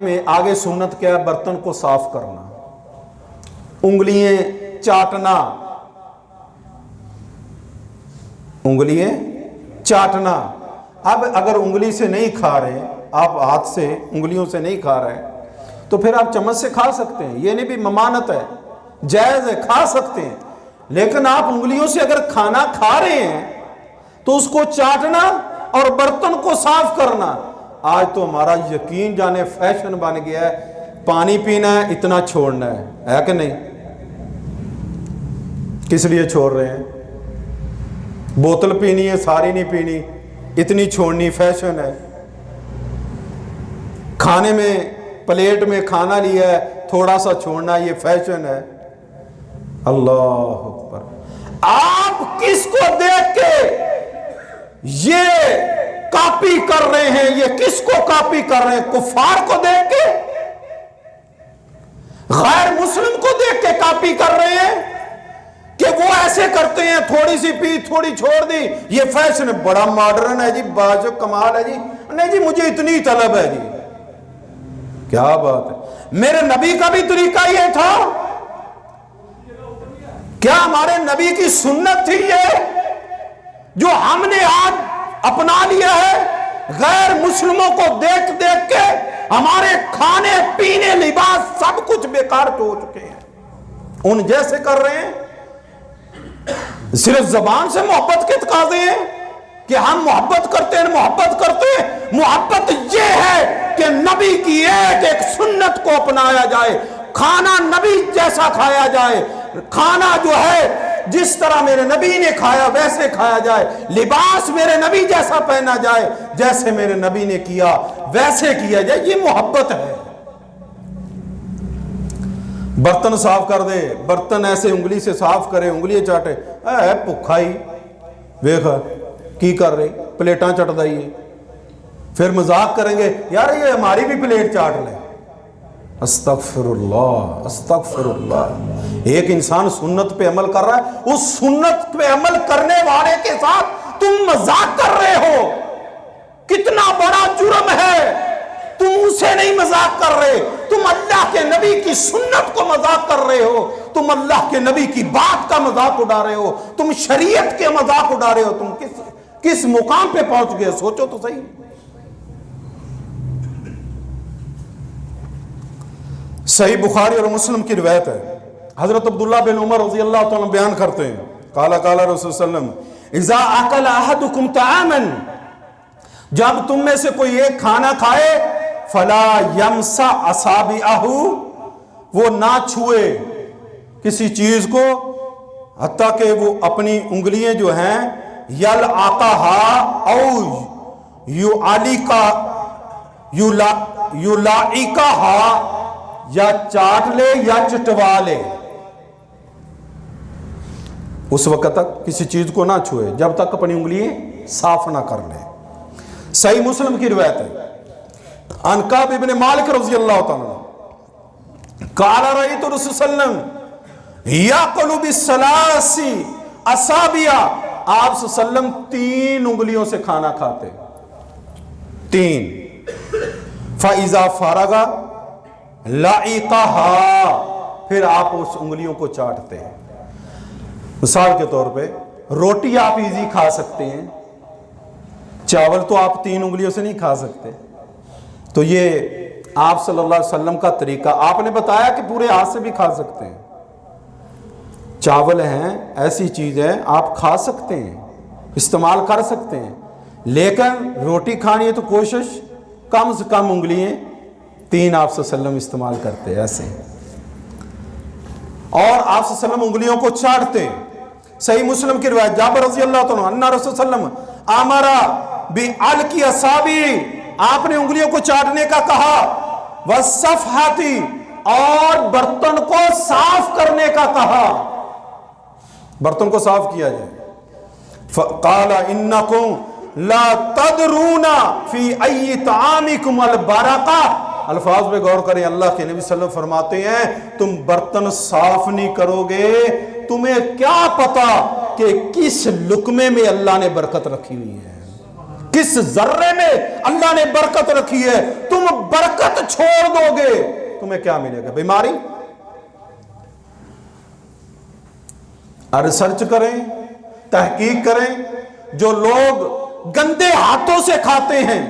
में आगे सुन्नत क्या है? बर्तन को साफ करना, उंगलियां चाटना, उंगलियां चाटना। अब अगर उंगली से नहीं खा रहे, आप हाथ से उंगलियों से नहीं खा रहे, तो फिर आप चम्मच से खा सकते हैं, ये नहीं भी ममानत है, जायज है, खा सकते हैं। लेकिन आप उंगलियों से अगर खाना खा रहे हैं तो उसको चाटना और बर्तन को साफ करना। आज तो हमारा यकीन जाने फैशन बन गया है, पानी पीना है इतना छोड़ना है कि नहीं? किस लिए छोड़ रहे हैं? बोतल पीनी है, सारी नहीं पीनी, इतनी छोड़नी फैशन है। खाने में प्लेट में खाना लिया है, थोड़ा सा छोड़ना ये फैशन है। अल्लाह अकबर। आप किसको देख के ये कॉपी कर रहे हैं? ये किसको कॉपी कर रहे हैं? कुफार को देख के, गैर मुस्लिम को देख के कॉपी कर रहे हैं कि वो ऐसे करते हैं, थोड़ी सी पी थोड़ी छोड़ दी, ये फैशन है, बड़ा मॉडर्न है जी, बाजो कमाल है जी। नहीं जी, मुझे इतनी तलब है जी। क्या बात है, मेरे नबी का भी तरीका ये था। क्या हमारे नबी की सुन्नत थी ये जो हमने आज अपना लिया है? गैर मुस्लिमों को देख देख के हमारे खाने पीने लिबास सब कुछ बेकार हो चुके हैं, उन जैसे कर रहे हैं। सिर्फ जबान से मोहब्बत के तकाजे हैं कि हम मोहब्बत करते हैं, मोहब्बत करते हैं। मोहब्बत ये है कि नबी की एक एक सुन्नत को अपनाया जाए, खाना नबी जैसा खाया जाए, खाना जो है जिस तरह मेरे नबी ने खाया वैसे खाया जाए, लिबास मेरे नबी जैसा पहना जाए, जैसे मेरे नबी ने किया वैसे किया जाए। ये मोहब्बत है। बर्तन साफ कर दे, बर्तन ऐसे उंगली से साफ करे, उंगली चाटे, भुखा ही वेख की कर रहे, प्लेटा चट दइए, फिर मजाक करेंगे यार ये हमारी भी प्लेट चाट ले। अस्तगफिरुल्लाह अस्तगफिरुल्लाह। एक इंसान सुन्नत पे अमल कर रहा है, उस सुन्नत पे अमल करने वाले के साथ तुम मजाक कर रहे हो। कितना बड़ा जुर्म है, तुम उसे नहीं मजाक कर रहे, तुम अल्लाह के नबी की सुन्नत को मजाक कर रहे हो, तुम अल्लाह के नबी की बात का मजाक उड़ा रहे हो, तुम शरीयत के मजाक उड़ा रहे हो। तुम किस मुकाम पे पहुंच गए, सोचो तो सही। सही बुखारी और मुस्लिम की रिवायत है, हजरत अब्दुल्लाह बिन उमर रज़ी अल्लाह तआला बयान करते हैं, काला काला रसूल सल्लल्लाहु अलैहि वसल्लम इज़ा अकल अहदुकुम तआमन, जब तुम में से कोई एक खाना खाए, फला यमसा असाबिअहु, वो ना छुए किसी चीज को, हत्ता कि वो अपनी उंगलियां जो हैं यल आकाहा औ युआलिका युलाइकाहा, या चाट ले या चटवा ले, उस वक्त तक किसी चीज को ना छुए जब तक अपनी उंगलियां साफ ना कर ले। सही मुस्लिम की रिवायत है, अन काब इब्न मालिक रज़ी अल्लाह तआला काला रअयतु रसूल सल्लल्लाहु अलैहि वसल्लम याकुलु बिसलासी असाबिया, आप सल्लम 3 उंगलियों से खाना खाते, 3। फाइजा फारगा लाइकाहा, फिर आप उस उंगलियों को चाटते हैं। मिसाल के तौर पे रोटी आप इजी खा सकते हैं, चावल तो आप 3 उंगलियों से नहीं खा सकते। तो ये आप सल्लल्लाहु अलैहि वसल्लम का तरीका, आपने बताया कि पूरे हाथ से भी खा सकते हैं। चावल हैं, ऐसी चीज है आप खा सकते हैं, इस्तेमाल कर सकते हैं, लेकिन रोटी खानी है तो कोशिश कम से कम उंगलियां 3 आप सल्लम इस्तेमाल करते हैं ऐसे, और आप सल्लम उंगलियों को चाटते। सही मुस्लिम की रिवायत, जाबिर रज़ी अल्लाह तआला अन्ना रसूल सल्लम आमरा बि अल की असाबी, आपने उंगलियों को चाटने का कहा, वसफहाती, और बर्तन को साफ करने का कहा, बर्तन को साफ किया जाए। क़ाला इन्नकुम ला तदरूना फी अय्यि तआमिकुम अल बरका, अल्फाज पे गौर करें, अल्लाह के नबी सल्लल्लाहु अलैहि वसल्लम फरमाते हैं तुम बर्तन साफ नहीं करोगे, तुम्हें क्या पता कि किस लुकमे में अल्लाह ने बरकत रखी हुई है, किस जर्रे में अल्लाह ने बरकत रखी है। तुम बरकत छोड़ दोगे, तुम्हें क्या मिलेगा? बीमारी। रिसर्च करें, तहकीक करें। जो लोग गंदे हाथों से खाते हैं,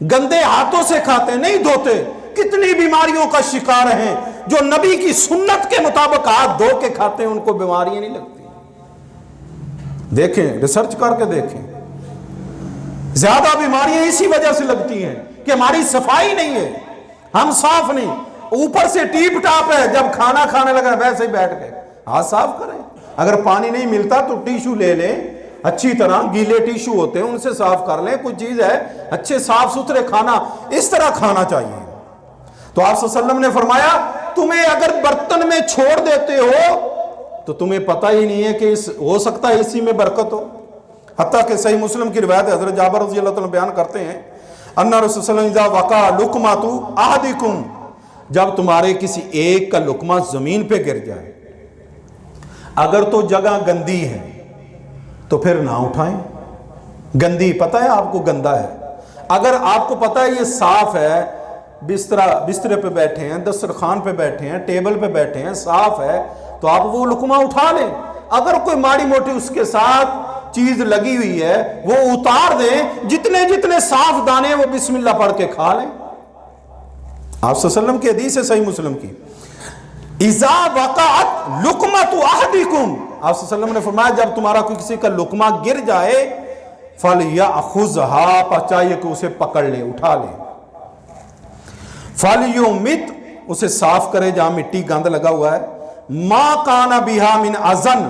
गंदे हाथों से खाते, नहीं धोते, कितनी बीमारियों का शिकार हैं। जो नबी की सुन्नत के मुताबिक हाथ धो के खाते हैं, उनको बीमारियां नहीं लगती। देखें, रिसर्च करके देखें। ज्यादा बीमारियां इसी वजह से लगती हैं कि हमारी सफाई नहीं है, हम साफ नहीं। ऊपर से टीप टाप है, जब खाना खाने लगा वैसे ही बैठ गए। हाथ साफ करें। अगर पानी नहीं मिलता तो टिश्यू ले लें, अच्छी तरह गीले टिश्यू होते हैं उनसे साफ कर लें। कुछ चीज है, अच्छे साफ सुथरे खाना इस तरह खाना चाहिए। तो आप सल्लल्लाहु अलैहि वसल्लम ने फरमाया, तुम्हें अगर बर्तन में छोड़ देते हो तो तुम्हें पता ही नहीं है कि हो सकता है इसी में बरकत हो। हत्ता कि सही मुस्लिम की रिवायत है, हज़रत जाबिर रज़ी अल्लाह तआला बयान करते हैं, अन्ना रसूल सल्लल्लाहु अलैहि वसल्लम वक़ा लुक़मातु अहदिकुम, जब तुम्हारे किसी एक का लुकमा जमीन पे गिर जाए, अगर तो जगह गंदी है तो फिर ना उठाएं। गंदी पता है आपको गंदा है। अगर आपको पता है ये साफ है, बिस्तरे पे बैठे हैं, दस्तरखान पे बैठे हैं, टेबल पे बैठे हैं, साफ है, तो आप वो लुकमा उठा लें। अगर कोई माड़ी मोटी उसके साथ चीज लगी हुई है वो उतार दें। जितने जितने साफ दाने वो बिस्मिल्लाह पढ़ के खा लें। आप सल्लल्लाहु अलैहि वसल्लम की हदीस है, सही मुस्लिम की, इज़ा वक़अत लुक़मतु अहदिकुम, आप सल्लल्लाहु अलैहि वसल्लम ने फरमाया, जब तुम्हारा कोई किसी का लुकमा गिर जाए, फलयअख़ुज़हा, चाहिए कि उसे पकड़ ले, उठा ले। फलयुमित, उसे साफ करे जहां मिट्टी गंद लगा हुआ है। मा काना बिहा मिन अज़न,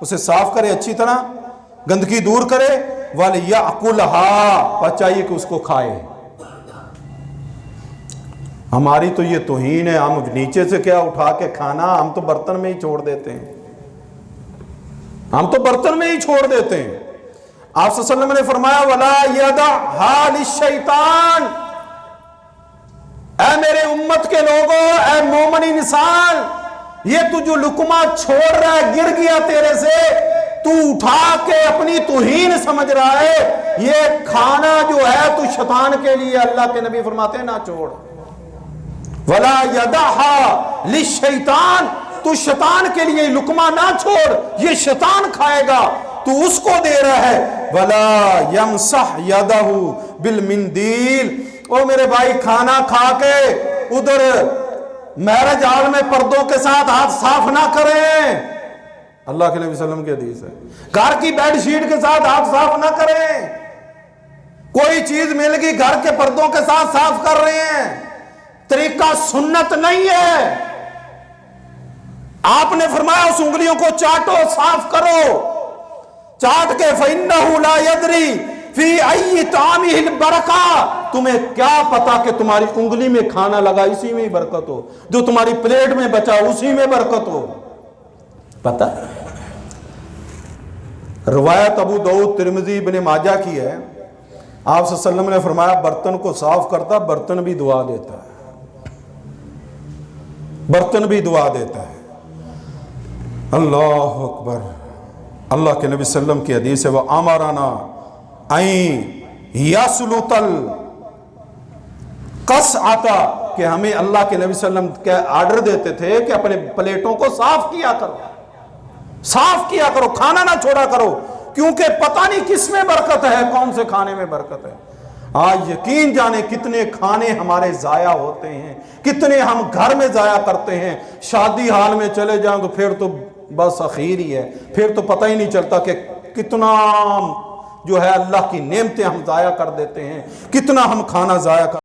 उसे साफ करे अच्छी तरह, गंदगी दूर करे। वलयअकुलहा, चाहिए कि उसको खाए। हमारी तो ये तौहीन है, हम नीचे से क्या उठा के खाना, हम तो बर्तन में ही छोड़ देते हैं, हम तो बर्तन में ही छोड़ देते हैं। आप सल्लल्लाहु अलैहि वसल्लम ने फरमाया, वला यदअहा लिश्शैतान, ऐ मेरे उम्मत के लोगों, ऐ मोमिन इंसान, ये तू जो लुकमा छोड़ रहा है, गिर गया तेरे से, तू उठा के अपनी तौहीन समझ रहा है, ये खाना जो है तू शैतान के लिए, अल्लाह के नबी फरमाते हैं ना छोड़। वला यदहा लिश्शैतान, तू शैतान के लिए लुकमा ना छोड़, ये शैतान खाएगा, तू उसको दे रहा है। वला यमसह यदहु बिल मिंदील, ओ मेरे भाई, खाना खा के उधर मैरिज हॉल में पर्दों के साथ हाथ साफ ना करें। अल्लाह के नबी सल्लल्लाहु अलैहि वसल्लम की हदीस है। घर की बेडशीट के साथ हाथ साफ ना करें। कोई चीज मिल गई घर के पर्दों के साथ साफ कर रहे हैं, तरीका सुन्नत नहीं है। आपने फरमाया उस उंगलियों को चाटो, साफ करो, चाट के फइन्नहु ला यदरी फी अय्यि तामिहिल बरका, तुम्हें क्या पता कि तुम्हारी उंगली में खाना लगा इसी में ही बरकत हो, जो तुम्हारी प्लेट में बचा उसी में बरकत हो। पता रिवायत अबू दाऊद, तिरमिज़ी, इब्न माजा की है। आप सल्लल्लाहु अलैहि वसल्लम ने फरमाया, बर्तन को साफ करता, बर्तन भी दुआ देता है, बर्तन भी दुआ देता है। अल्लाह अकबर। अल्लाह के नबी सल्लम की हदीस है, वह अमराना आई यासलुतल कस आता, कि हमें अल्लाह के नबी सल्लम के आर्डर देते थे कि अपने प्लेटों को साफ किया करो, साफ किया करो, खाना ना छोड़ा करो, क्योंकि पता नहीं किस में बरकत है, कौन से खाने में बरकत है। आज यकीन जाने कितने खाने हमारे जाया होते हैं, कितने हम घर में जाया करते हैं। शादी हाल में चले जाएं तो फिर तो बस आखिर ही है, फिर तो पता ही नहीं चलता कि कितना जो है अल्लाह की नेमतें हम जाया कर देते हैं, कितना हम खाना जाया कर